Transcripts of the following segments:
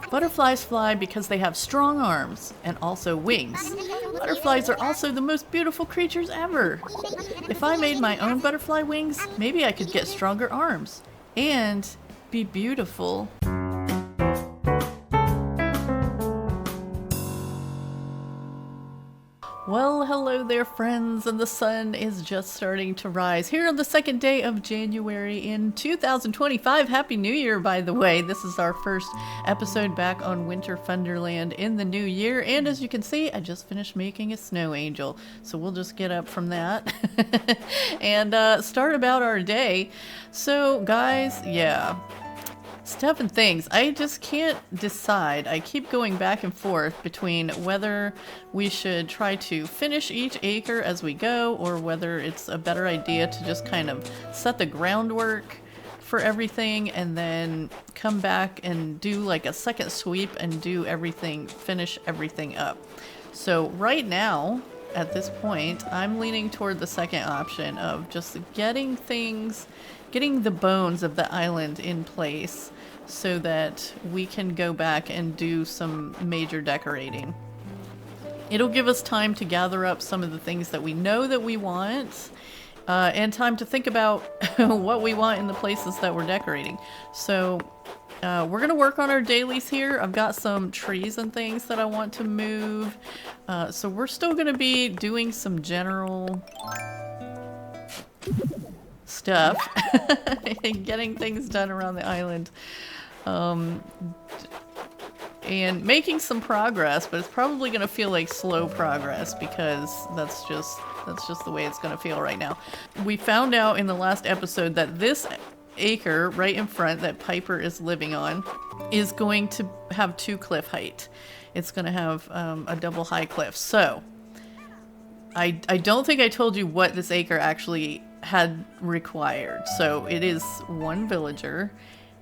Butterflies fly because they have strong arms and also wings. Butterflies are also the most beautiful creatures ever. If I made my own butterfly wings, maybe I could get stronger arms and be beautiful. Well, hello there, friends, and the sun is just starting to rise here on the second day of January in 2025. Happy New Year, by the way. This is our first episode back on Winter Funderland in the new year, and as you can see, I just finished making a snow angel, so we'll just get up from that and start about our day. So, guys, yeah. Stuff and things. I just can't decide. I keep going back and forth between whether we should try to finish each acre as we go or whether it's a better idea to just kind of set the groundwork for everything and then come back and do like a second sweep and do everything, finish everything up. So right now, at this point, I'm leaning toward the second option of just getting the bones of the island in place so that we can go back and do some major decorating. It'll give us time to gather up some of the things that we know that we want, and time to think about what we want in the places that we're decorating. So we're gonna work on our dailies here. I've got some trees and things that I want to move. So we're still gonna be doing some general stuff and getting things done around the island. And making some progress, but it's probably going to feel like slow progress because that's just the way it's going to feel right now. We found out in the last episode that this acre right in front that Piper is living on is going to have 2 cliff height. It's going to have a double high cliff. So I don't think I told you what this acre actually had required. So it is 1 villager.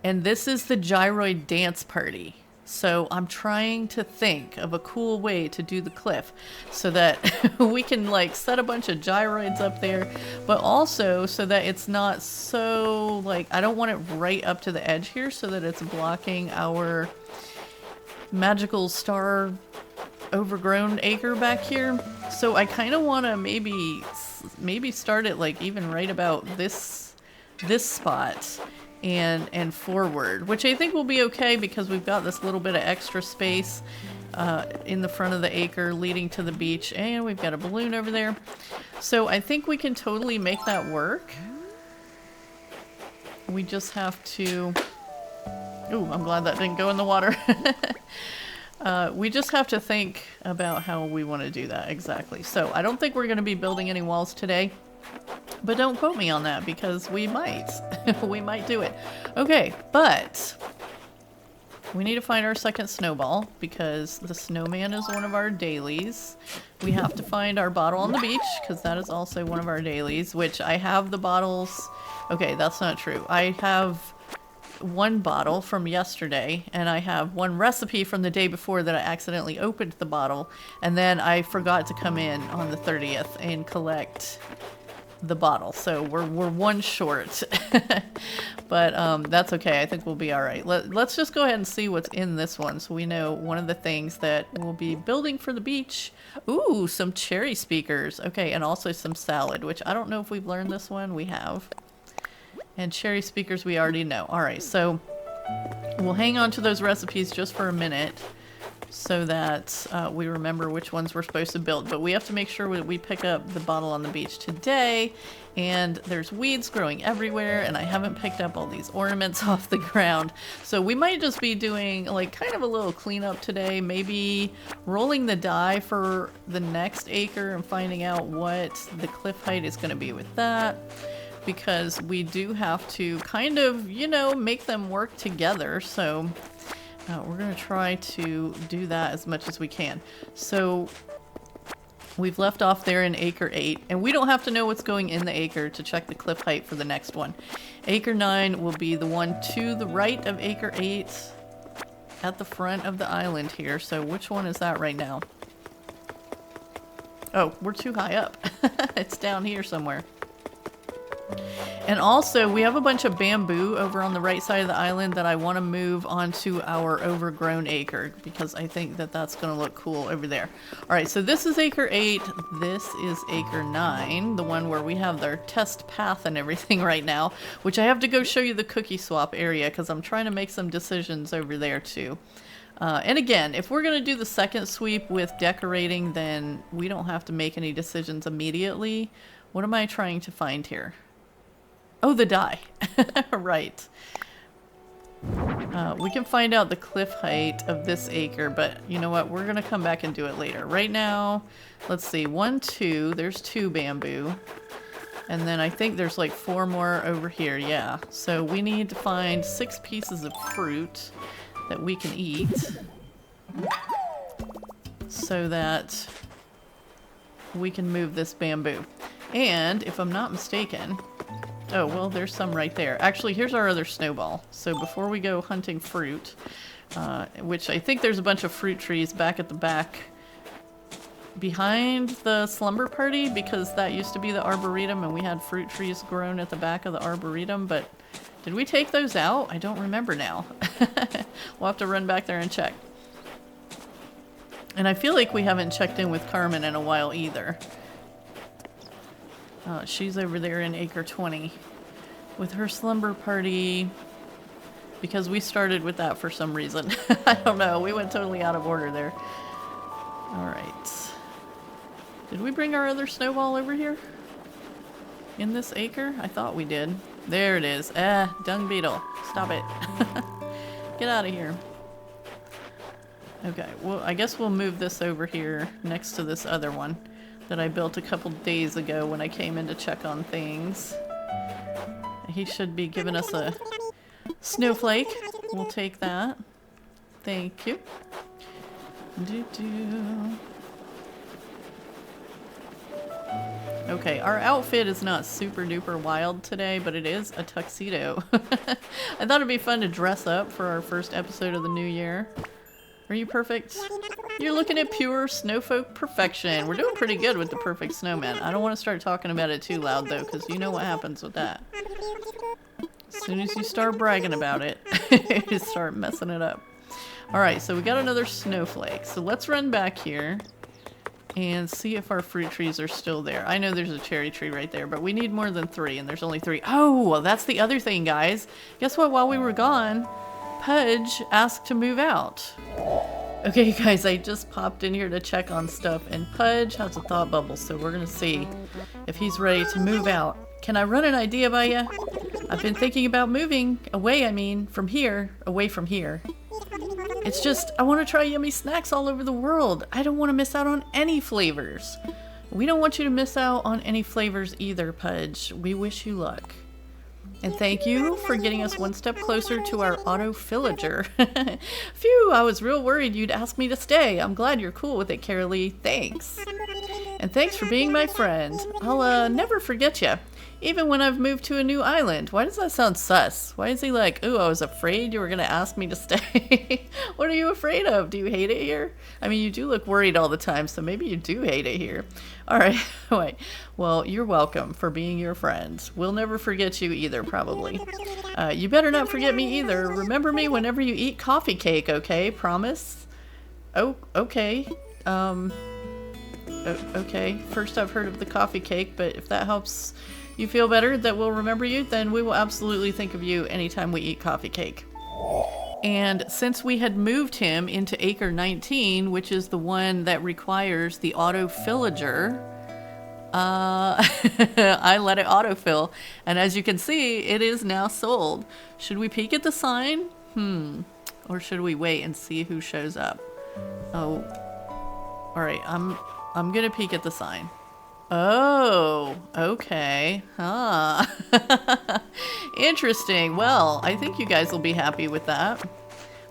And this is the gyroid dance party. So I'm trying to think of a cool way to do the cliff so that we can like set a bunch of gyroids up there, but also so that it's not so like, I don't want it right up to the edge here so that it's blocking our magical star overgrown acre back here. So I kind of want to maybe start it like even right about this spot and forward, which I think will be okay because we've got this little bit of extra space in the front of the acre leading to the beach, and we've got a balloon over there. So I think we can totally make that work. We just have to... Ooh, I'm glad that didn't go in the water. We just have to think about how we want to do that exactly. So I don't think we're going to be building any walls today. But don't quote me on that because we might. We might do it. Okay, but we need to find our second snowball because the snowman is one of our dailies. We have to find our bottle on the beach because that is also one of our dailies, which I have the bottles. Okay, that's not true. I have 1 bottle from yesterday and I have 1 recipe from the day before that I accidentally opened the bottle and then I forgot to come in on the 30th and collect the bottle, so we're 1 short. But that's okay. I think we'll be all right. Let's just go ahead and see what's in this one so we know one of the things that we'll be building for the beach. Ooh, some cherry speakers. Okay, and also some salad, which I don't know if we've learned this one. We have. And cherry speakers we already know. All right, so we'll hang on to those recipes just for a minute so that we remember which ones we're supposed to build. But we have to make sure we pick up the bottle on the beach today. And there's weeds growing everywhere, and I haven't picked up all these ornaments off the ground. So we might just be doing like kind of a little cleanup today, maybe rolling the die for the next acre and finding out what the cliff height is going to be with that. Because we do have to kind of, you know, make them work together. So we're going to try to do that as much as we can. So we've left off there in acre 8, and we don't have to know what's going in the acre to check the cliff height for the next one. Acre 9 will be the one to the right of acre 8 at the front of the island here. So which one is that right now? Oh, we're too high up. It's down here somewhere. And also, we have a bunch of bamboo over on the right side of the island that I want to move onto our overgrown acre because I think that that's going to look cool over there. All right, so this is acre 8. This is acre 9, the one where we have their test path and everything right now, which I have to go show you the cookie swap area because I'm trying to make some decisions over there too. And again, if we're going to do the second sweep with decorating, then we don't have to make any decisions immediately. What am I trying to find here? Oh, the dye. Right. We can find out the cliff height of this acre, but you know what? We're going to come back and do it later. Right now, let's see. 1, 2. There's 2 bamboo. And then I think there's like 4 more over here. Yeah. So we need to find 6 pieces of fruit that we can eat so that we can move this bamboo. And if I'm not mistaken, oh, well, there's some right there. Actually, here's our other snowball. So before we go hunting fruit, which I think there's a bunch of fruit trees back at the back behind the slumber party because that used to be the arboretum and we had fruit trees grown at the back of the arboretum, but did we take those out? I don't remember now. We'll have to run back there and check. And I feel like we haven't checked in with Carmen in a while either. She's over there in acre 20 with her slumber party because we started with that for some reason. I don't know. We went totally out of order there. All right. Did we bring our other snowball over here? In this acre? I thought we did. There it is. Dung beetle. Stop it. Get out of here. Okay, well, I guess we'll move this over here next to this other one that I built a couple days ago when I came in to check on things. He should be giving us a snowflake. We'll take that. Thank you. Okay, our outfit is not super duper wild today, but it is a tuxedo. I thought it'd be fun to dress up for our first episode of the new year. Are you perfect? You're looking at pure snowfolk perfection. We're doing pretty good with the perfect snowman. I don't want to start talking about it too loud though, because you know what happens with that. As soon as you start bragging about it, you start messing it up. Alright, so we got another snowflake. So let's run back here and see if our fruit trees are still there. I know there's a cherry tree right there, but we need more than 3, and there's only 3. Oh, well, that's the other thing, guys. Guess what? While we were gone, Pudge asked to move out. Okay, guys, I just popped in here to check on stuff, and Pudge has a thought bubble, so we're gonna see if he's ready to move out. Can I run an idea by you? I've been thinking about moving away, from here, away from here. It's just, I want to try yummy snacks all over the world. I don't want to miss out on any flavors. We don't want you to miss out on any flavors either, Pudge. We wish you luck. And thank you for getting us one step closer to our auto-villager. Phew, I was real worried you'd ask me to stay. I'm glad you're cool with it, Carraleigh. Thanks. And thanks for being my friend. I'll never forget you. Even when I've moved to a new island. Why does that sound sus? Why is he like, ooh, I was afraid you were going to ask me to stay? What are you afraid of? Do you hate it here? I mean, you do look worried all the time, so maybe you do hate it here. All right, wait. Well, you're welcome for being your friend. We'll never forget you either, probably. You better not forget me either. Remember me whenever you eat coffee cake, okay? Promise? Oh, okay. Okay. First I've heard of the coffee cake, but if that helps you feel better that we'll remember you, then we will absolutely think of you anytime we eat coffee cake. And since we had moved him into acre 19, which is the one that requires the auto-villager, I let it autofill. And as you can see, it is now sold. Should we peek at the sign? Or should we wait and see who shows up? Oh, all right, I'm gonna peek at the sign. Oh, okay. Huh. Interesting. Well, I think you guys will be happy with that.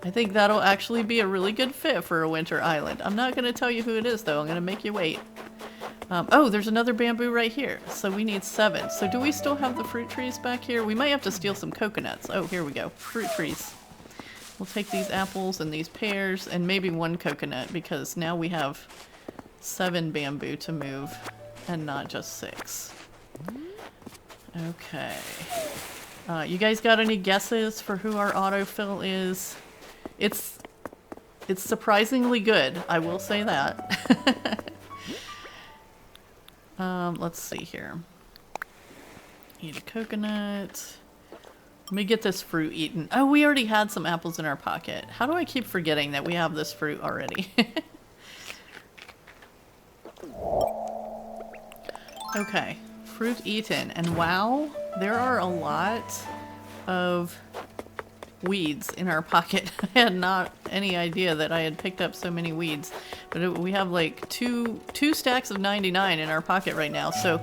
I think that'll actually be a really good fit for a winter island. I'm not going to tell you who it is, though. I'm going to make you wait. Oh, there's another bamboo right here. So we need 7. So do we still have the fruit trees back here? We might have to steal some coconuts. Oh, here we go. Fruit trees. We'll take these apples and these pears and maybe 1 coconut because now we have 7 bamboo to move. And not just 6. Okay. You guys got any guesses for who our autofill is? It's surprisingly good, I will say that. Let's see here. Eat a coconut. Let me get this fruit eaten. Oh, we already had some apples in our pocket. How do I keep forgetting that we have this fruit already? Okay, fruit eaten. And wow, there are a lot of weeds in our pocket. I had not any idea that I had picked up so many weeds. But we have like two stacks of 99 in our pocket right now. So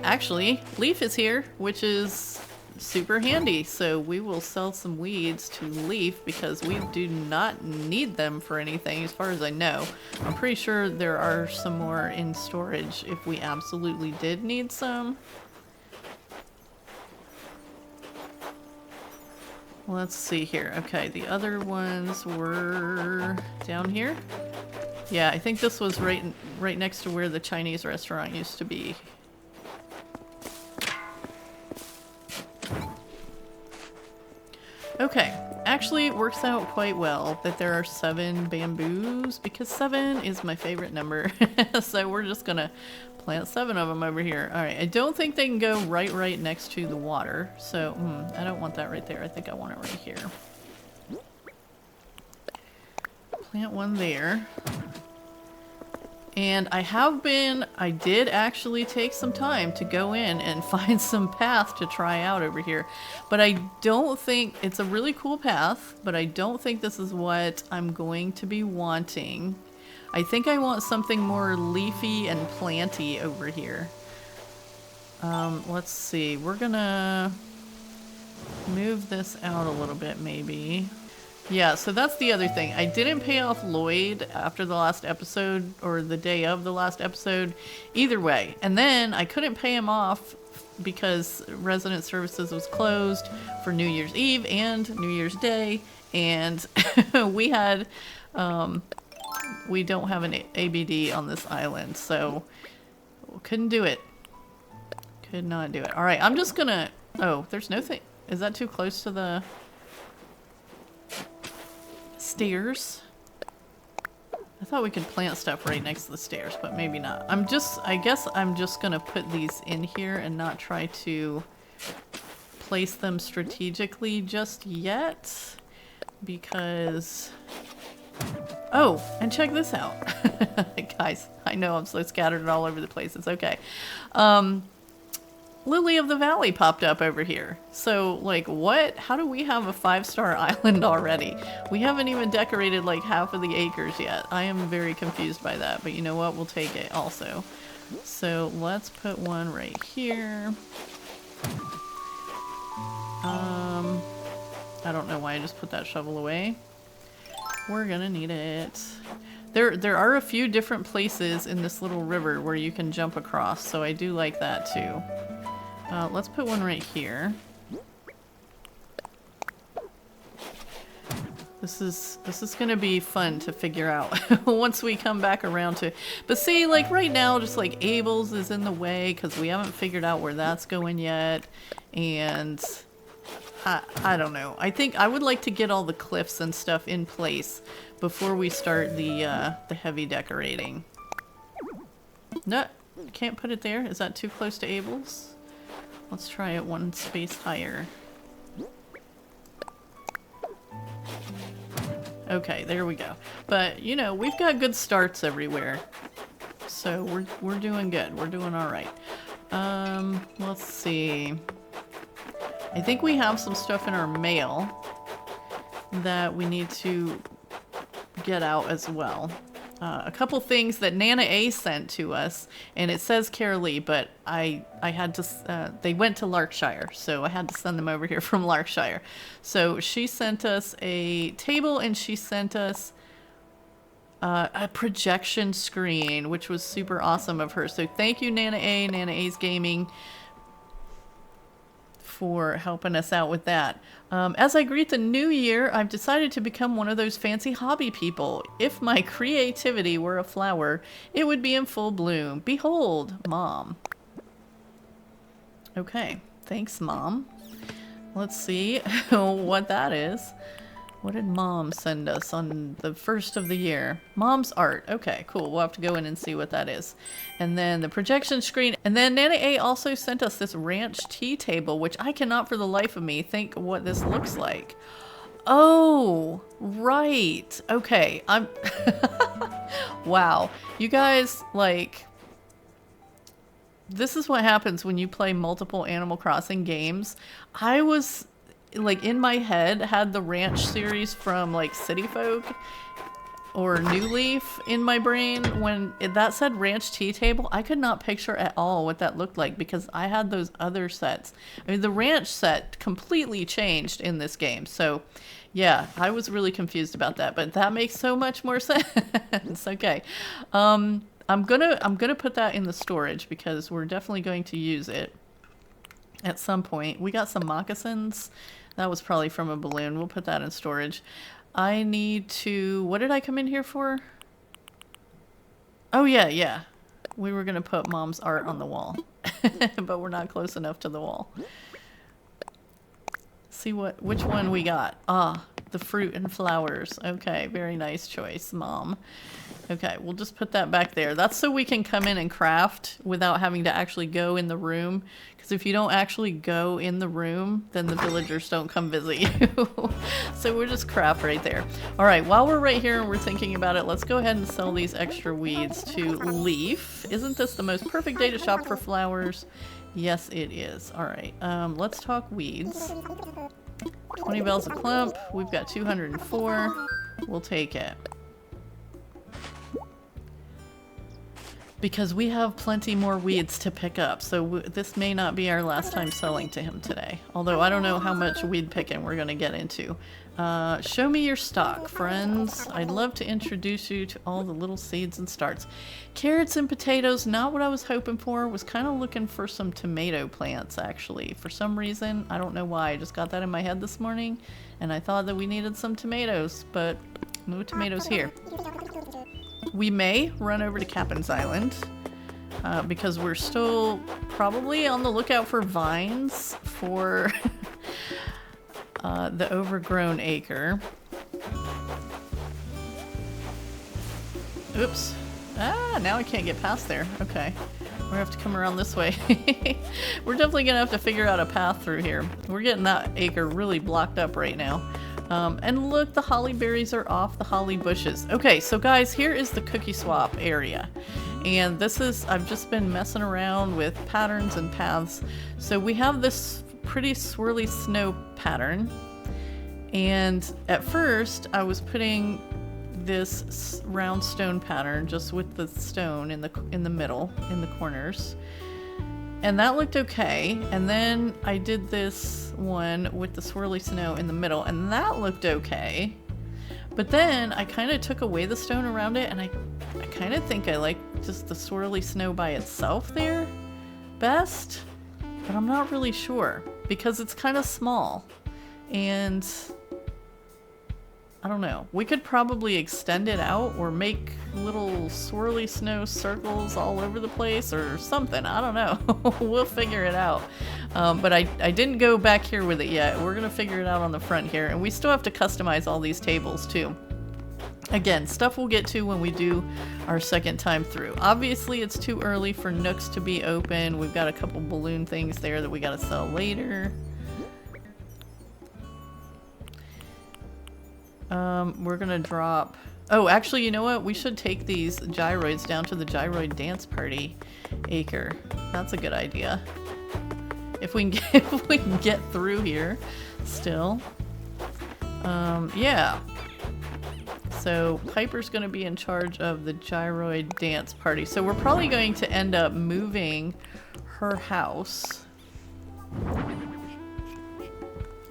actually, Leaf is here, which is super handy. So we will sell some weeds to Leaf because we do not need them for anything as far as I know. I'm pretty sure there are some more in storage if we absolutely did need some. Let's see here. Okay, the other ones were down here. Yeah, I think this was right next to where the Chinese restaurant used to be. Okay, actually it works out quite well that there are 7 bamboos because 7 is my favorite number. So we're just gonna plant 7 of them over here. All right, I don't think they can go right next to the water. So I don't want that right there. I think I want it right here. Plant one there. And I did actually take some time to go in and find some path to try out over here. But I don't think, it's a really cool path, but I don't think this is what I'm going to be wanting. I think I want something more leafy and planty over here. Let's see, we're gonna move this out a little bit maybe. Yeah, so that's the other thing. I didn't pay off Lloyd after the last episode, or the day of the last episode, either way. And then I couldn't pay him off because Resident Services was closed for New Year's Eve and New Year's Day. And we had, we don't have an ABD on this island, so couldn't do it. Could not do it. All right, I'm just gonna, oh, there's no thing. Is that too close to the stairs? I thought we could plant stuff right next to the stairs, but maybe not. I guess I'm just gonna put these in here and not try to place them strategically just yet because, oh, and check this out. Guys, I know I'm so scattered all over the place. It's okay. Lily of the Valley popped up over here. So, like, what? How do we have a 5-star island already? We haven't even decorated, like, half of the acres yet. I am very confused by that, but you know what? We'll take it also. So, let's put one right here. I don't know why I just put that shovel away. We're gonna need it. There are a few different places in this little river where you can jump across, so I do like that too. Let's put one right here. This is gonna be fun to figure out once we come back around to. But see, like right now, just like Abel's is in the way because we haven't figured out where that's going yet, and I don't know. I think I would like to get all the cliffs and stuff in place before we start the heavy decorating. No, can't put it there. Is that too close to Abel's? Let's try it one space higher. Okay, there we go. But, you know, we've got good starts everywhere. So we're doing good. We're doing all right. Let's see. I think we have some stuff in our mail that we need to get out as well. A couple things that Nana A sent to us, and it says Carraleigh, but I had to, they went to Lark Shire, so I had to send them over here from Lark Shire. So she sent us a table, and she sent us a projection screen, which was super awesome of her. So thank you, Nana A, Nana A's Gaming, for helping us out with that. As I greet the new year, I've decided to become one of those fancy hobby people. If my creativity were a flower, it would be in full bloom. Behold, Mom. Okay, Thanks, Mom. Let's see what that is. What did Mom send us on the first of the year? Mom's art. Okay, cool. We'll have to go in and see what that is. And then the projection screen. And then Nana A also sent us this ranch tea table, which I cannot for the life of me think what this looks like. Oh, right. Okay. I'm wow. You guys, like, this is what happens when you play multiple Animal Crossing games. I was, like, in my head, had the ranch series from, like, City Folk or New Leaf in my brain. When that said ranch tea table, I could not picture at all what that looked like because I had those other sets. I mean, the ranch set completely changed in this game. So, yeah, I was really confused about that, but that makes so much more sense. Okay. I'm gonna put that in the storage because we're definitely going to use it at some point. We got some moccasins. That was probably from a balloon. We'll put that in storage. I need to... What did I come in here for? Oh, yeah. We were going to put Mom's art on the wall. But we're not close enough to the wall. See which one we got. Ah, the fruit and flowers. Okay, very nice choice, Mom. Okay, we'll just put that back there. That's so we can come in and craft without having to actually go in the room. Because if you don't actually go in the room, then the villagers don't come visit you. So we'll just craft right there. All right, while we're right here and we're thinking about it, let's go ahead and sell these extra weeds to Leaf. Isn't this the most perfect day to shop for flowers? Yes, it is. All right, let's talk weeds. 20 bells a clump. We've got 204. We'll take it. Because we have plenty more weeds to pick up, so this may not be our last time selling to him today. Although I don't know how much weed picking we're going to get into. Show me your stock, friends. I'd love to introduce you to all the little seeds and starts. Carrots and potatoes, not what I was hoping for. Was kind of looking for some tomato plants, actually. For some reason, I don't know why. I just got that in my head this morning, and I thought that we needed some tomatoes, but no tomatoes here. We may run over to Captain's Island because we're still probably on the lookout for vines for the overgrown acre. Oops. Ah, now I can't get past there. Okay. We're gonna have to come around this way. We're definitely gonna have to figure out a path through here. We're getting that acre really blocked up right now. And look, the holly berries are off the holly bushes. Okay, so guys, here is the cookie swap area. And this is, I've just been messing around with patterns and paths. So we have this pretty swirly snow pattern. And at first, I was putting this round stone pattern just with the stone in the middle, in the corners. And that looked okay. And then I did this one with the swirly snow in the middle, and that looked okay. But then I kind of took away the stone around it, and I kind of think I like just the swirly snow by itself there best. But I'm not really sure because it's kind of small. And I don't know. We could probably extend it out or make little swirly snow circles all over the place or something. I don't know. We'll figure it out. But I didn't go back here with it yet. We're going to figure it out on the front here. And we still have to customize all these tables too. Again, stuff we'll get to when we do our second time through. Obviously, it's too early for nooks to be open. We've got a couple balloon things there that we got to sell later. We're gonna drop... Oh, actually, you know what? We should take these gyroids down to the gyroid dance party acre. That's a good idea. If we can get through here still. Yeah. So Piper's gonna be in charge of the gyroid dance party. So we're probably going to end up moving her house.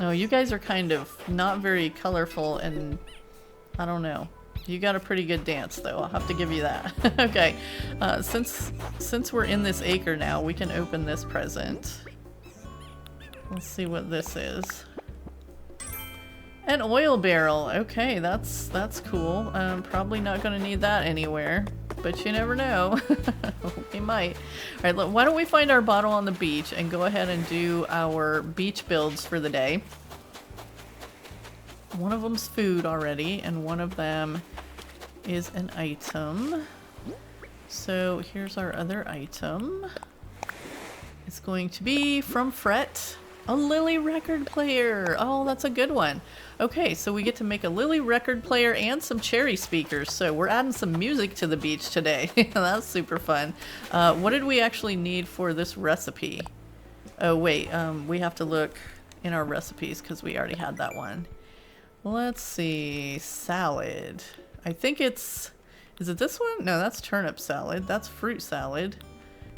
Oh, you guys are kind of not very colorful, and I don't know. You got a pretty good dance, though. I'll have to give you that. Okay, since we're in this acre now, we can open this present. Let's see what this is. An oil barrel. Okay, that's cool. Probably not going to need that anywhere. but you never know. We might. All right, look, why don't we find our bottle on the beach and go ahead and do our beach builds for the day. One of them's food already, and one of them is an item. So here's our other item. It's going to be from Fret, a Lily record player. Oh, that's a good one. Okay, so we get to make a Lily record player and some cherry speakers. So we're adding some music to the beach today. That's super fun. What did we actually need for this recipe? Oh wait, we have to look in our recipes because we already had that one. Let's see, salad. I think it's, is it this one? No, that's turnip salad. That's fruit salad.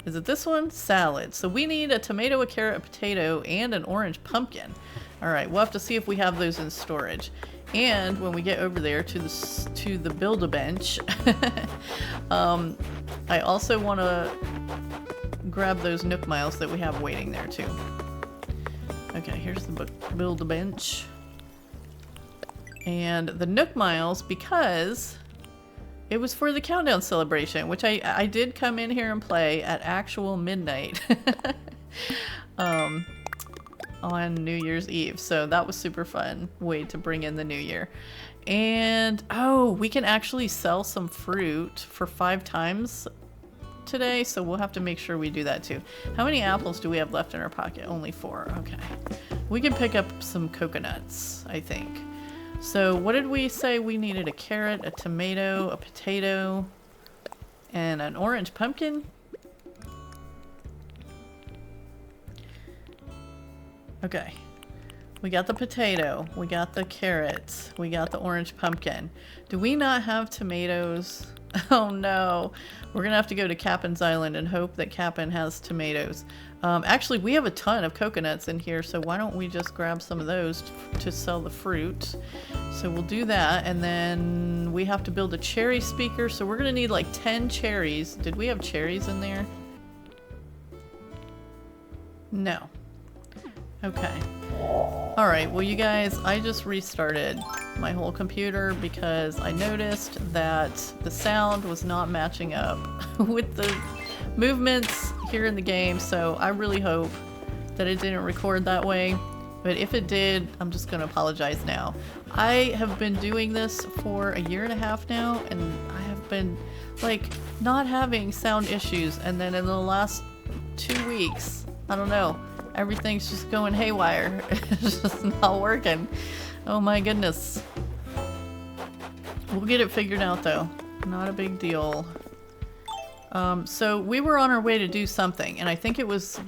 Is it this one? Salad. So we need a tomato, a carrot, a potato, and an orange pumpkin. All right, we'll have to see if we have those in storage. And when we get over there to the Build-A-Bench, I also want to grab those Nook Miles that we have waiting there too. Okay, here's the Build-A-Bench. And the Nook Miles, because it was for the countdown celebration, which I did come in here and play at actual midnight on New Year's Eve. So that was super fun way to bring in the new year. And oh, we can actually sell some fruit for 5 times today, so we'll have to make sure we do that too. How many apples do we have left in our pocket? Only 4. Okay. We can pick up some coconuts, I think. So what did we say we needed? A carrot, a tomato, a potato, and an orange pumpkin? Okay. We got the potato, we got the carrots, we got the orange pumpkin. Do we not have tomatoes? Oh no. We're gonna have to go to Cap'n's Island and hope that Cap'n has tomatoes. Actually, we have a ton of coconuts in here, so why don't we just grab some of those to sell the fruit. So we'll do that, and then we have to build a cherry speaker, so we're gonna need like 10 cherries. Did we have cherries in there? No. Okay. Alright, well you guys, I just restarted my whole computer because I noticed that the sound was not matching up with the movements here in the game, so I really hope that it didn't record that way. But if it did, I'm just gonna apologize now. I have been doing this for a 1.5 years now, and I have been like not having sound issues, and then in the last 2 weeks, I don't know, everything's just going haywire. It's just not working. Oh my goodness. We'll get it figured out though. Not a big deal. So we were on our way to do something, and I think it was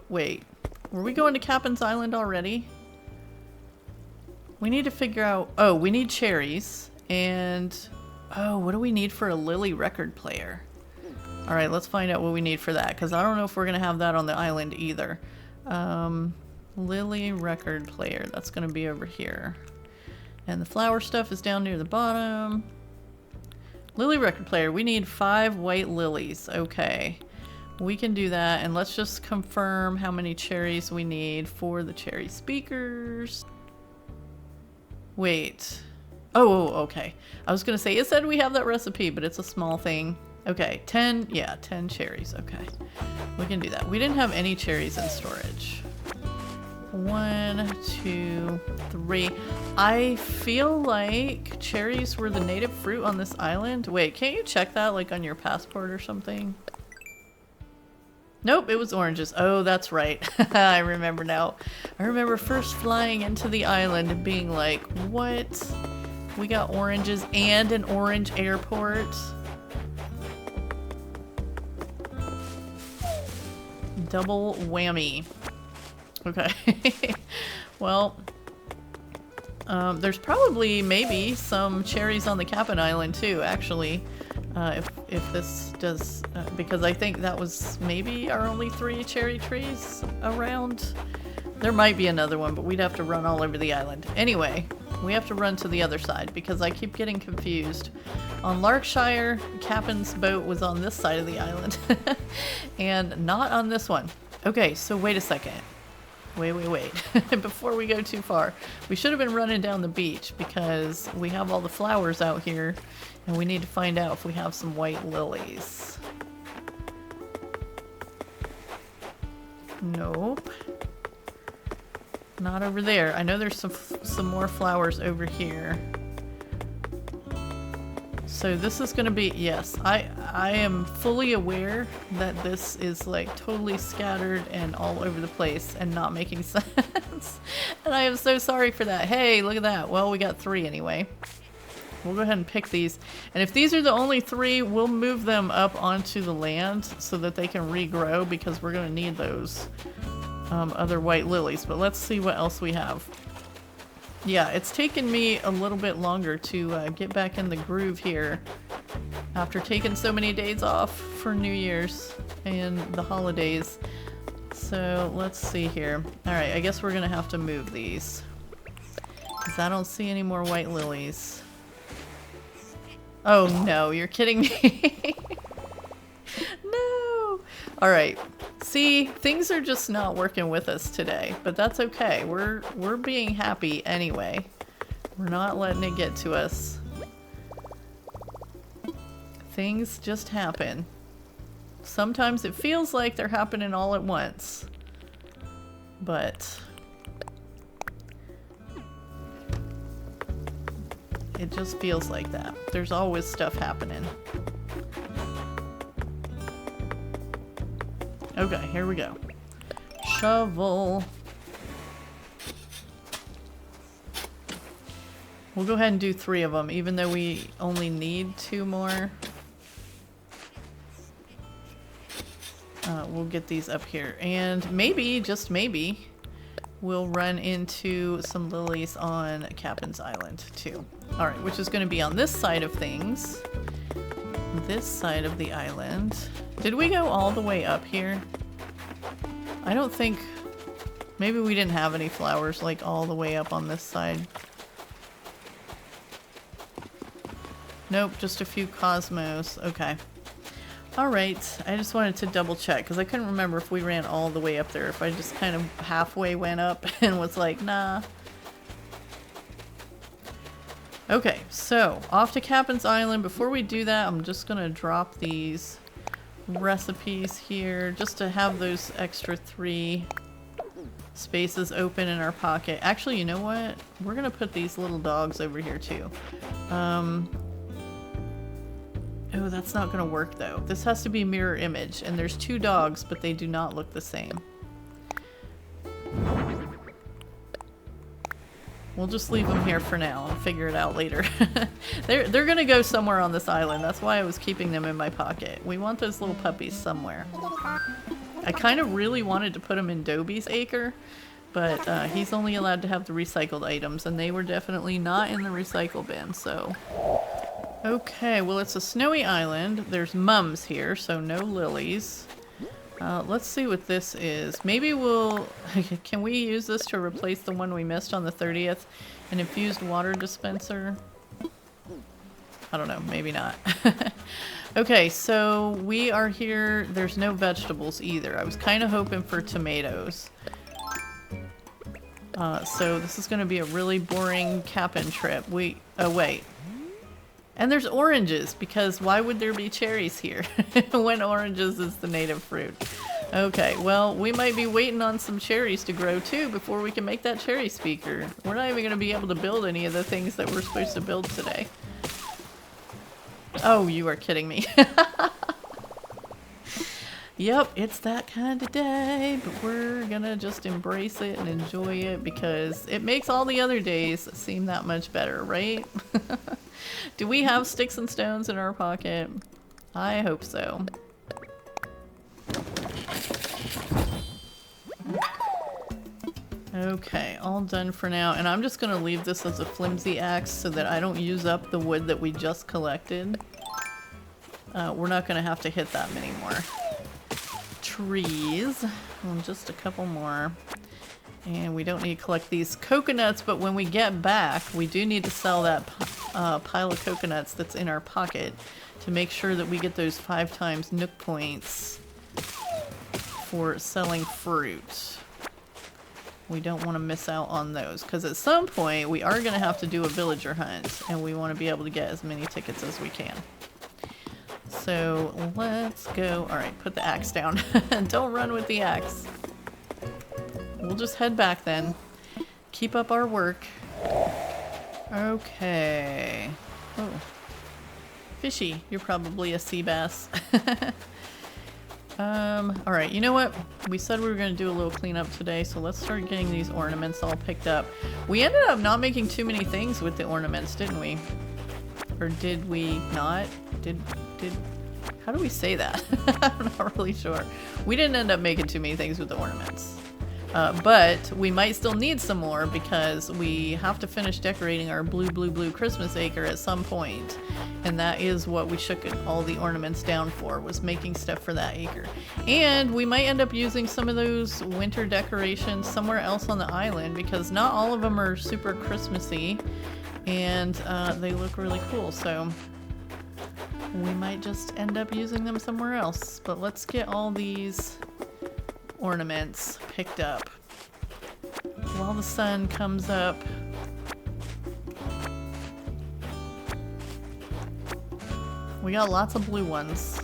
wait. Were we going to Cap'n's Island already? We need to figure out... Oh, we need cherries. And... Oh, what do we need for a Lily record player? Alright, let's find out what we need for that, because I don't know if we're going to have that on the island either. Lily record player. That's going to be over here. And the flower stuff is down near the bottom. Lily record player. We need 5 white lilies. Okay. We can do that, and let's just confirm how many cherries we need for the cherry speakers. Wait. Oh, okay. I was gonna say, it said we have that recipe, but it's a small thing. Okay, 10, yeah, 10 cherries. Okay, we can do that. We didn't have any cherries in storage. 1, 2, 3. I feel like cherries were the native fruit on this island. Wait, can't you check that like on your passport or something? Nope, it was oranges. Oh, that's right. I remember now. I remember first flying into the island and being like, what? We got oranges and an orange airport? Double whammy. Okay. Well, there's probably maybe some cherries on the Cap'n Island too, actually. If this does, because I think that was maybe our only 3 cherry trees around. There might be another one, but we'd have to run all over the island. Anyway, we have to run to the other side because I keep getting confused. On Lark Shire, Cap'n's boat was on this side of the island and not on this one. Okay, so wait a second. Wait. Before we go too far, we should have been running down the beach because we have all the flowers out here and we need to find out if we have some white lilies. Nope. Not over there. I know there's some more flowers over here. So this is gonna be, yes, I am fully aware that this is like totally scattered and all over the place and not making sense. And I am so sorry for that. Hey, look at that. Well, we got 3 anyway. We'll go ahead and pick these. And if these are the only 3, we'll move them up onto the land so that they can regrow because we're gonna need those other white lilies. But let's see what else we have. Yeah, it's taken me a little bit longer to get back in the groove here after taking so many days off for New Year's and the holidays. So let's see here. Alright, I guess we're gonna have to move these because I don't see any more white lilies. Oh no, you're kidding me. No! Alright. See, things are just not working with us today, but that's okay. We're being happy anyway. We're not letting it get to us. Things just happen. Sometimes it feels like they're happening all at once. But it just feels like that. There's always stuff happening. Okay, here we go. Shovel. We'll go ahead and do 3 of them, even though we only need 2 more. We'll get these up here. And maybe, just maybe, we'll run into some lilies on Captain's Island, too. Alright, which is going to be on this side of things. This side of the island. Did we go all the way up here? I don't think... Maybe we didn't have any flowers like all the way up on this side. Nope, just a few cosmos. Okay. Alright, I just wanted to double check because I couldn't remember if we ran all the way up there. If I just kind of halfway went up and was like, nah. Okay, so off to Captain's Island. Before we do that, I'm just gonna drop these recipes here just to have those extra 3 spaces open in our pocket. Actually, you know what? We're gonna put these little dogs over here too. Oh, that's not gonna work though. This has to be mirror image, and there's 2 dogs, but they do not look the same. We'll just leave them here for now and figure it out later. They're gonna go somewhere on this island. That's why I was keeping them in my pocket. We want those little puppies somewhere. I kind of really wanted to put him in Dobie's acre, but he's only allowed to have the recycled items, and they were definitely not in the recycle bin, so... Okay, well it's a snowy island. There's mums here, so no lilies. Let's see what this is. Maybe we'll... Can we use this to replace the one we missed on the 30th? An infused water dispenser? I don't know, maybe not. Okay, so we are here. There's no vegetables either. I was kind of hoping for tomatoes. So this is going to be a really boring cap-in trip. Oh wait. And there's oranges, because why would there be cherries here when oranges is the native fruit? Okay, well, we might be waiting on some cherries to grow too before we can make that cherry speaker. We're not even going to be able to build any of the things that we're supposed to build today. Oh, you are kidding me. Yep, it's that kind of day, but we're gonna just embrace it and enjoy it because it makes all the other days seem that much better, right? Do we have sticks and stones in our pocket? I hope so. Okay, all done for now. And I'm just gonna leave this as a flimsy axe so that I don't use up the wood that we just collected. We're not gonna have to hit that many more trees. Well, just a couple more. And we don't need to collect these coconuts, but when we get back, we do need to sell that pile of coconuts that's in our pocket to make sure that we get those 5 times Nook points for selling fruit. We don't want to miss out on those, because at some point we are going to have to do a villager hunt, and we want to be able to get as many tickets as we can. So let's go. Alright, put the axe down. Don't run with the axe. We'll just head back then. Keep up our work. Okay. Oh. Fishy. You're probably a sea bass. Alright, you know what? We said we were going to do a little cleanup today, so let's start getting these ornaments all picked up. We ended up not making too many things with the ornaments, didn't we? Or did we not? How do we say that? I'm not really sure. We didn't end up making too many things with the ornaments. But we might still need some more because we have to finish decorating our blue Christmas acre at some point. And that is what we shook all the ornaments down for, was making stuff for that acre. And we might end up using some of those winter decorations somewhere else on the island, because not all of them are super Christmassy, and they look really cool, so we might just end up using them somewhere else. But let's get all these ornaments picked up while the sun comes up. We got lots of blue ones.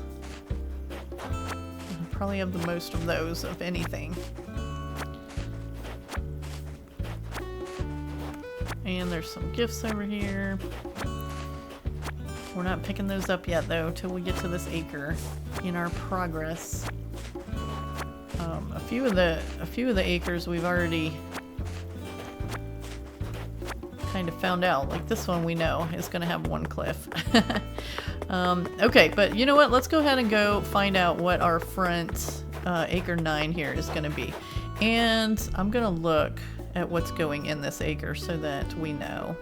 We'll probably have the most of those of anything. And there's some gifts over here. We're not picking those up yet though till we get to this acre in our progress. A few of the acres we've already kind of found out. Like this one we know is going to have one cliff. Okay, but you know what? Let's go ahead and go find out what our front acre 9 here is going to be. And I'm going to look at what's going in this acre so that we know.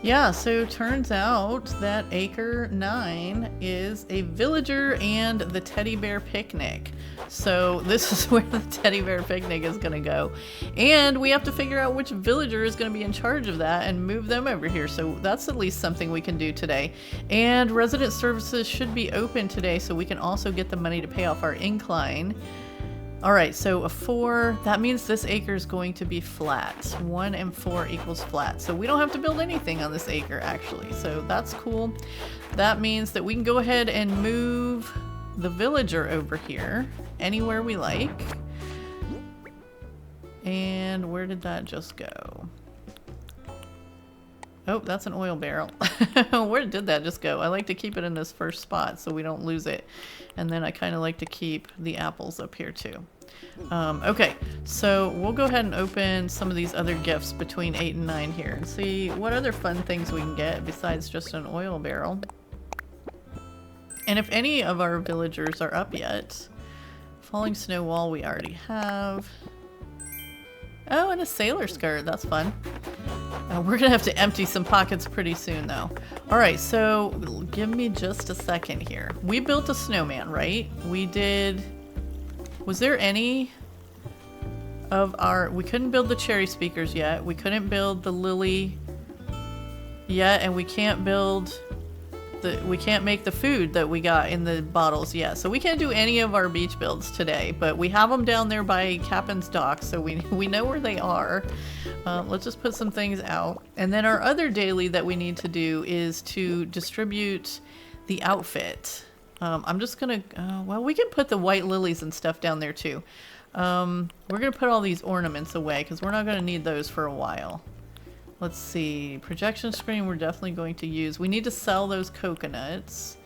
Yeah, so turns out that acre 9 is a villager and the teddy bear picnic. So this is where the teddy bear picnic is going to go. And we have to figure out which villager is going to be in charge of that and move them over here. So that's at least something we can do today. And resident services should be open today, so we can also get the money to pay off our incline. Alright, so a 4, that means this acre is going to be flat. 1 and 4 equals flat. So we don't have to build anything on this acre, actually. So that's cool. That means that we can go ahead and move the villager over here anywhere we like. And where did that just go? Oh, that's an oil barrel. Where did that just go? I like to keep it in this first spot so we don't lose it. And then I kind of like to keep the apples up here too. Okay, so we'll go ahead and open some of these other gifts between 8 and 9 here and see what other fun things we can get besides just an oil barrel. And if any of our villagers are up yet. Falling snow wall we already have. Oh, and a sailor skirt. That's fun. We're gonna have to empty some pockets pretty soon though. Alright, so give me just a second here. We built a snowman, right? We did... Was there any of our... We couldn't build the cherry speakers yet. We couldn't build the lily yet, and we can't build... We can't make the food that we got in the bottles yet. So we can't do any of our beach builds today, but we have them down there by Captain's Dock, so we know where they are. Let's just put some things out. And then our other daily that we need to do is to distribute the outfit. I'm just gonna, well, we can put the white lilies and stuff down there too. We're gonna put all these ornaments away because we're not gonna need those for a while. Let's see, projection screen we're definitely going to use. We need to sell those coconuts.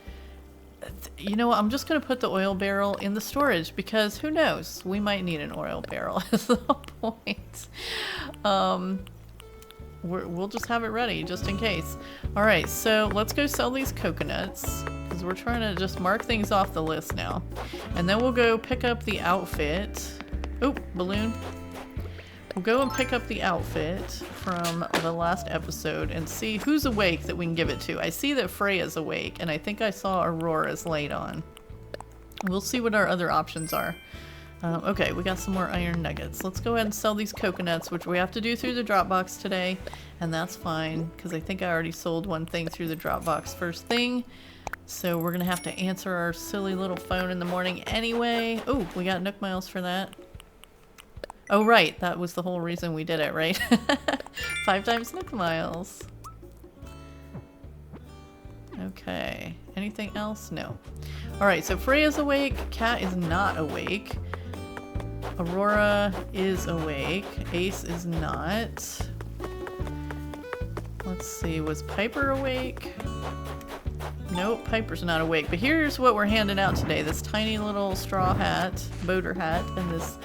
You know what, I'm just going to put the oil barrel in the storage because who knows, we might need an oil barrel at some point. We'll just have it ready just in case. Alright, so let's go sell these coconuts because we're trying to just mark things off the list now. And then we'll go pick up the outfit. Oh, balloon. We'll go and pick up the outfit from the last episode and see who's awake that we can give it to. I see that Freya's awake, and I think I saw Aurora's late on. We'll see what our other options are. Okay, we got some more iron nuggets. Let's go ahead and sell these coconuts, which we have to do through the Dropbox today, and that's fine, because I think I already sold one thing through the Dropbox first thing. So we're going to have to answer our silly little phone in the morning anyway. Oh, we got Nook Miles for that. Oh, right. That was the whole reason we did it, right? 5 times Nook Miles. Okay. Anything else? No. Alright, so Freya's awake. Cat is not awake. Aurora is awake. Ace is not. Let's see. Was Piper awake? Nope, Piper's not awake. But here's what we're handing out today. This tiny little straw hat, boater hat, and this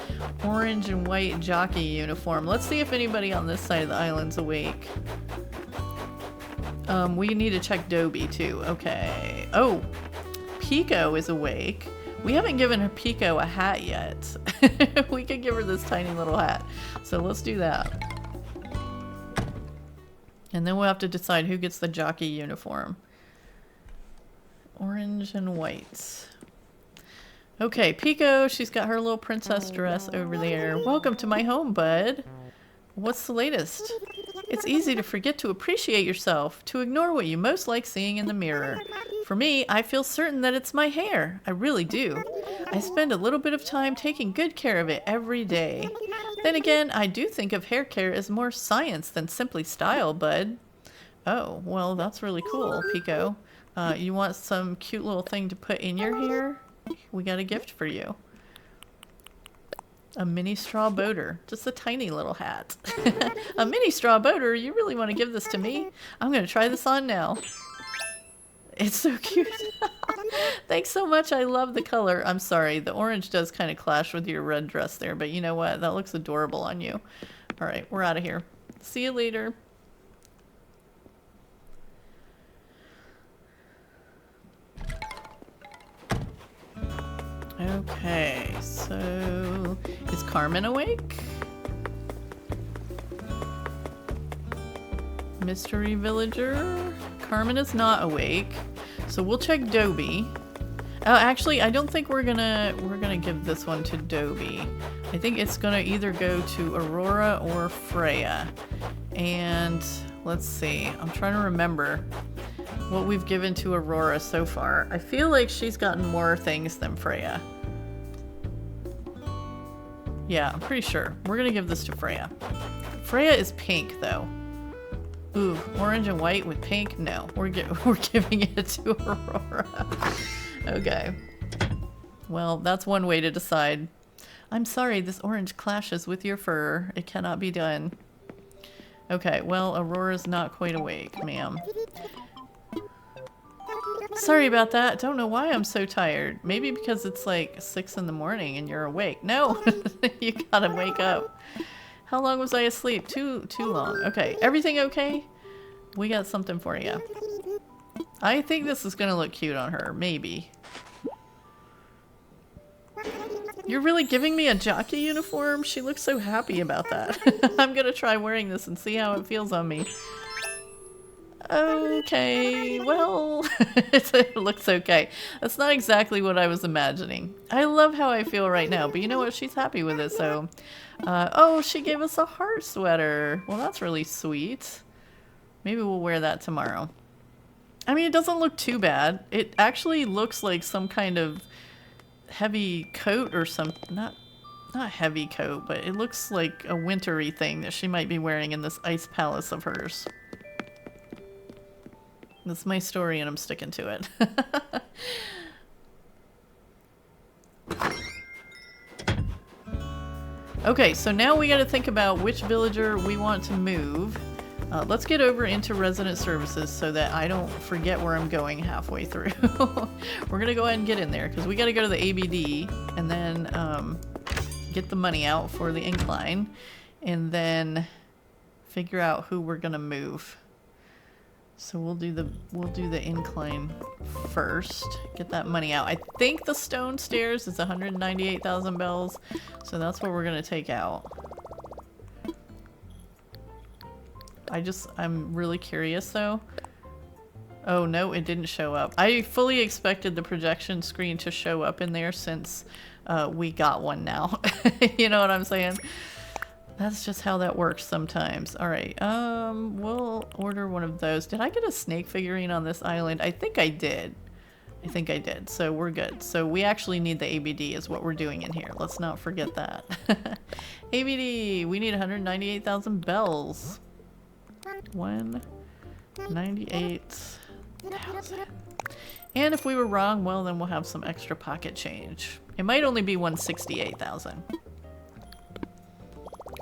orange and white jockey uniform. Let's see if anybody on this side of the island's awake. We need to check Dobie too. Okay. Oh, Pico is awake. We haven't given her Pico a hat yet. We could give her this tiny little hat. So let's do that. And then we'll have to decide who gets the jockey uniform. Orange and white. Okay, Pico, she's got her little princess dress over there. Welcome to my home, bud. What's the latest? It's easy to forget to appreciate yourself, to ignore what you most like seeing in the mirror. For me, I feel certain that it's my hair. I really do. I spend a little bit of time taking good care of it every day. Then again, I do think of hair care as more science than simply style, bud. Oh, well, that's really cool, Pico. You want some cute little thing to put in your hair? We got a gift for you. A mini straw boater. Just a tiny little hat. A mini straw boater? You really want to give this to me? I'm going to try this on now. It's so cute. Thanks so much. I love the color. I'm sorry. The orange does kind of clash with your red dress there, but you know what? That looks adorable on you. All right, we're out of here. See you later. Okay, so is Carmen awake? Mystery villager? Carmen is not awake. So we'll check Dobie. Actually, I don't think we're gonna give this one to Dobie. I think it's gonna either go to Aurora or Freya. And let's see. I'm trying to remember what we've given to Aurora so far. I feel like she's gotten more things than Freya. Yeah, I'm pretty sure. We're gonna give this to Freya. Freya is pink, though. Ooh, orange and white with pink? No, we're giving it to Aurora. Okay. Well, that's one way to decide. I'm sorry, this orange clashes with your fur. It cannot be done. Okay, well, Aurora's not quite awake, ma'am. Sorry about that. Don't know why I'm so tired. Maybe because it's like 6 in the morning and you're awake. No, you gotta wake up. How long was I asleep? Too long. Okay, everything okay? We got something for you. I think this is gonna look cute on her. Maybe. You're really giving me a jockey uniform? She looks so happy about that. I'm gonna try wearing this and see how it feels on me. Okay, well, it looks okay. That's not exactly what I was imagining. I love how I feel right now, but you know what? She's happy with it, so... oh, she gave us a heart sweater. Well, that's really sweet. Maybe we'll wear that tomorrow. I mean, it doesn't look too bad. It actually looks like some kind of heavy coat or some... Not heavy coat, but it looks like a wintry thing that she might be wearing in this ice palace of hers. That's my story and I'm sticking to it. Okay, so now we got to think about which villager we want to move. Let's get over into resident services so that I don't forget where I'm going halfway through. We're going to go ahead and get in there because we got to go to the ABD and then get the money out for the incline and then figure out who we're going to move. So we'll do the incline first. Get that money out. I think the stone stairs is 198,000 bells, so that's what we're gonna take out. I'm really curious though. Oh no, it didn't show up. I fully expected the projection screen to show up in there since we got one now. You know what I'm saying? That's just how that works sometimes. Alright, we'll order one of those. Did I get a snake figurine on this island? I think I did. I think I did, so we're good. So we actually need the ABD is what we're doing in here. Let's not forget that. ABD, we need 198,000 bells. 198,000. And if we were wrong, well then we'll have some extra pocket change. It might only be 168,000.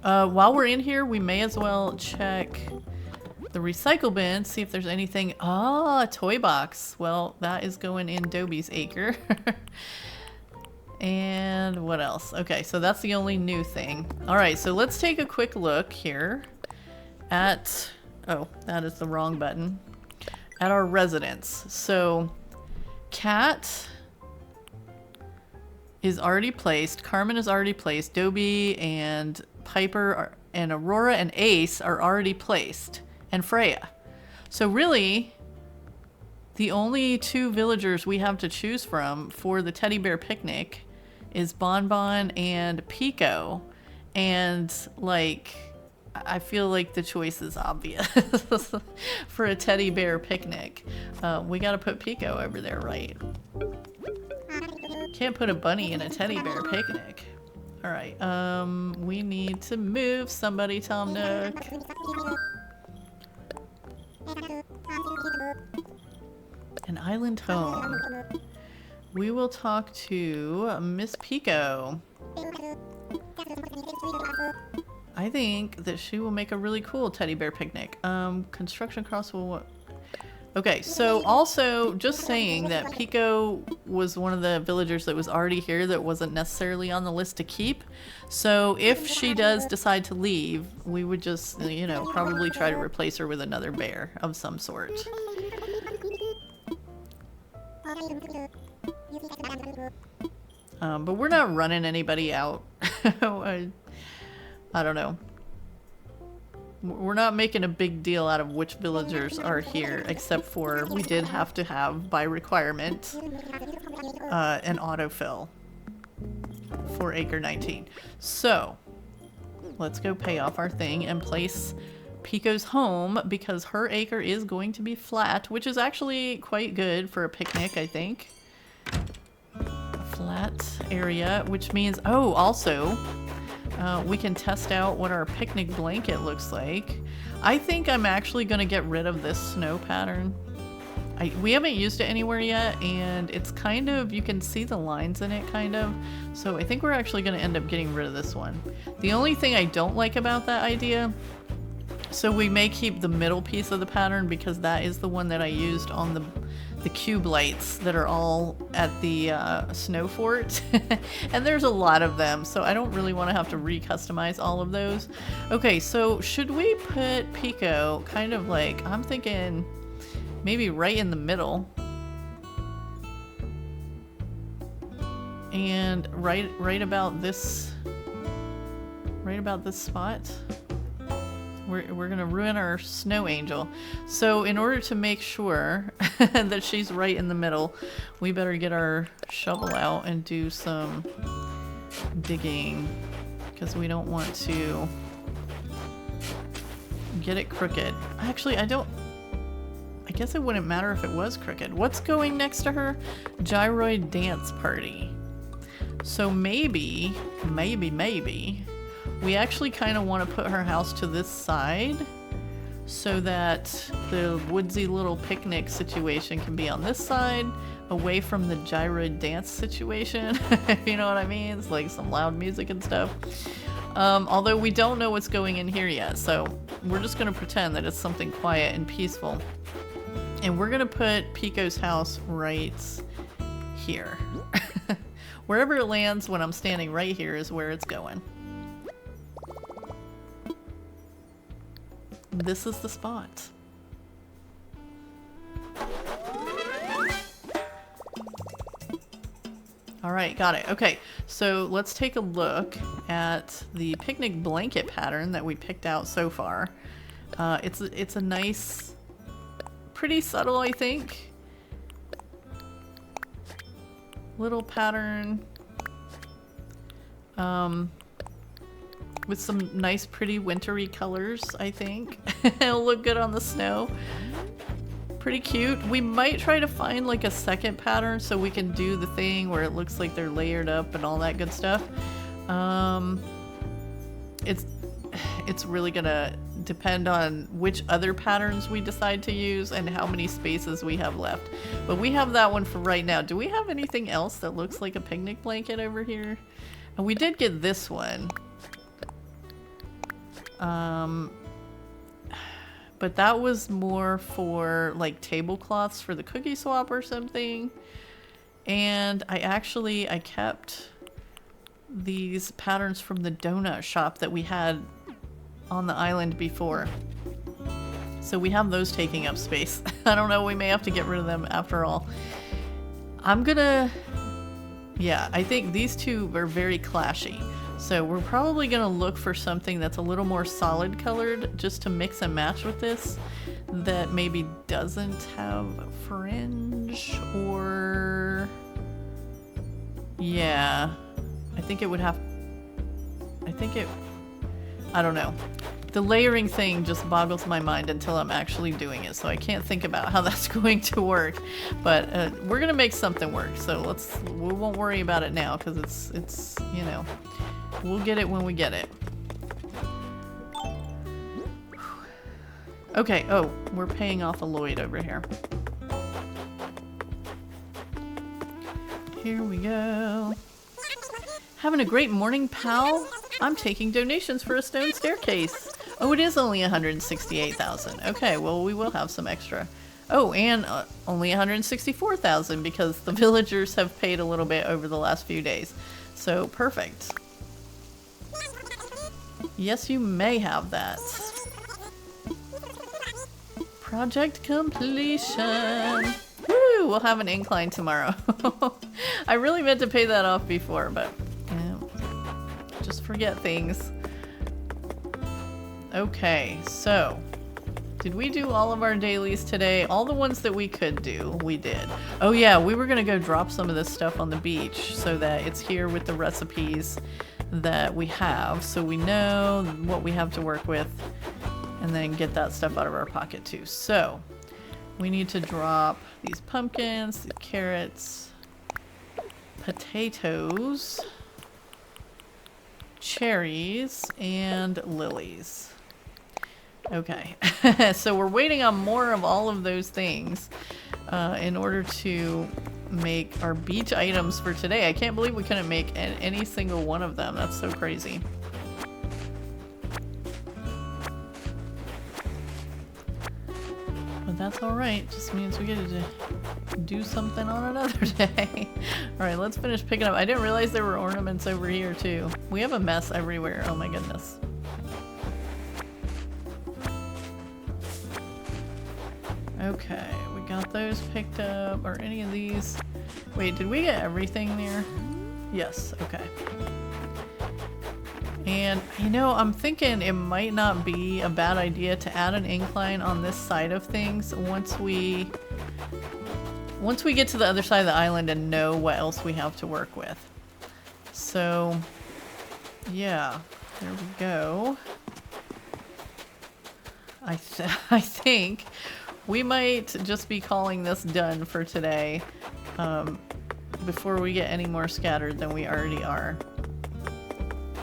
While we're in here, we may as well check the recycle bin, see if there's anything. Ah, a toy box. Well, that is going in Dobie's acre. And what else? Okay, so that's the only new thing. All right, so let's take a quick look here at, oh, that is the wrong button, at our residence. So Cat is already placed, Carmen is already placed, Dobie and Piper and Aurora and Ace are already placed. And Freya. So really, the only two villagers we have to choose from for the teddy bear picnic is Bonbon and Pico. And like, I feel like the choice is obvious for a teddy bear picnic. We gotta put Pico over there, right? Can't put a bunny in a teddy bear picnic. All right, we need to move somebody, Tom Nook. An island home. We will talk to Miss Pico. I think that she will make a really cool teddy bear picnic. Construction costs will... Okay, so also just saying that Pico was one of the villagers that was already here that wasn't necessarily on the list to keep. So if she does decide to leave, we would just, you know, probably try to replace her with another bear of some sort. But we're not running anybody out. I don't know. We're not making a big deal out of which villagers are here, except for we did have to have, by requirement, an autofill for Acre 19. So, let's go pay off our thing and place Pico's home, because her acre is going to be flat, which is actually quite good for a picnic, I think. Flat area, which means, oh, also... we can test out what our picnic blanket looks like. I think I'm actually going to get rid of this snow pattern. We haven't used it anywhere yet, and it's kind of, you can see the lines in it kind of. So I think we're actually going to end up getting rid of this one. The only thing I don't like about that idea, so we may keep the middle piece of the pattern because that is the one that I used on the cube lights that are all at the snow fort. And there's a lot of them, so I don't really want to have to re-customize all of those. Okay, so should we put Pico kind of like, I'm thinking maybe right in the middle. And right about this spot. We're gonna ruin our snow angel. So in order to make sure that she's right in the middle, we better get our shovel out and do some digging, because we don't want to get it crooked. Actually, I guess it wouldn't matter if it was crooked. What's going next to her? Gyroid dance party. So maybe we actually kind of want to put her house to this side so that the woodsy little picnic situation can be on this side, away from the gyroid dance situation. You know what I mean? It's like some loud music and stuff. Although we don't know what's going in here yet, so we're just going to pretend that it's something quiet and peaceful. And we're going to put Pico's house right here. Wherever it lands when I'm standing right here is where it's going. This is the spot. All right, got it. Okay, so let's take a look at the picnic blanket pattern that we picked out so far. It's a nice, pretty subtle, I think, little pattern. With some nice, pretty, wintry colors, I think. It'll look good on the snow. Pretty cute. We might try to find like a second pattern so we can do the thing where it looks like they're layered up and all that good stuff. It's really gonna depend on which other patterns we decide to use and how many spaces we have left. But we have that one for right now. Do we have anything else that looks like a picnic blanket over here? And we did get this one. But that was more for like tablecloths for the cookie swap or something. And I kept these patterns from the donut shop that we had on the island before. So we have those taking up space. I don't know, we may have to get rid of them after all. Yeah, I think these two are very clashy. So we're probably gonna look for something that's a little more solid colored just to mix and match with this, that maybe doesn't have fringe, or yeah, I don't know. The layering thing just boggles my mind until I'm actually doing it, so I can't think about how that's going to work. But we're gonna make something work, so we won't worry about it now, because it's you know, we'll get it when we get it. Okay, oh, we're paying off a Lloyd over here. Here we go. Having a great morning, pal. I'm taking donations for a stone staircase. Oh, it is only 168,000. Okay, well, we will have some extra. Oh, and only 164,000 because the villagers have paid a little bit over the last few days. So, perfect. Yes, you may have that. Project completion. Woo! We'll have an incline tomorrow. I really meant to pay that off before, but just forget things. Okay, so did we do all of our dailies today? All the ones that we could do, we did. Oh yeah, we were gonna go drop some of this stuff on the beach so that it's here with the recipes that we have, so we know what we have to work with, and then get that stuff out of our pocket too. So we need to drop these pumpkins, the carrots, potatoes, cherries, and lilies. Okay, so we're waiting on more of all of those things in order to make our beach items for today. I can't believe we couldn't make any single one of them. That's so crazy. But that's alright. Just means we get to do something on another day. Alright, let's finish picking up. I didn't realize there were ornaments over here too. We have a mess everywhere. Oh my goodness. Okay, we got those picked up. Are any of these... Wait, did we get everything there? Yes, okay. And, you know, I'm thinking it might not be a bad idea to add an incline on this side of things once we get to the other side of the island and know what else we have to work with. So, yeah, there we go. I think we might just be calling this done for today before we get any more scattered than we already are.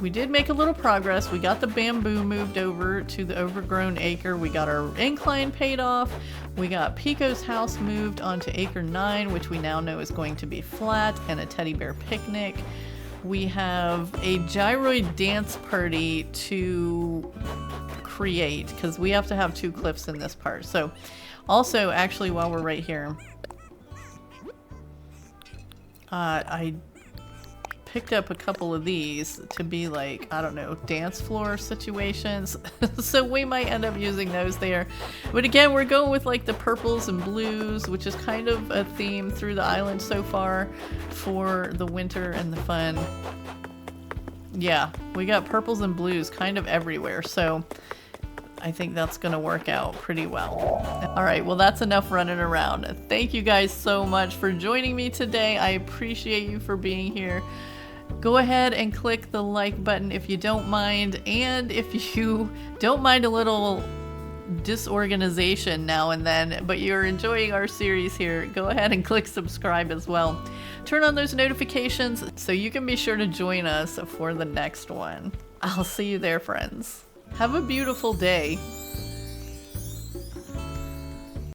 We did make a little progress. We got the bamboo moved over to the overgrown acre. We got our incline paid off. We got Pico's house moved onto acre 9, which we now know is going to be flat, and a teddy bear picnic. We have a gyroid dance party to create because we have to have 2 cliffs in this part. So also, actually, while we're right here, I picked up a couple of these to be like, I don't know, dance floor situations. So we might end up using those there. But again, we're going with like the purples and blues, which is kind of a theme through the island so far for the winter and the fun. Yeah, we got purples and blues kind of everywhere. So I think that's going to work out pretty well. All right, well, that's enough running around. Thank you guys so much for joining me today. I appreciate you for being here. Go ahead and click the like button if you don't mind, and if you don't mind a little disorganization now and then, but you're enjoying our series here, go ahead and click subscribe as well. Turn on those notifications so you can be sure to join us for the next one. I'll see you there, friends. Have a beautiful day.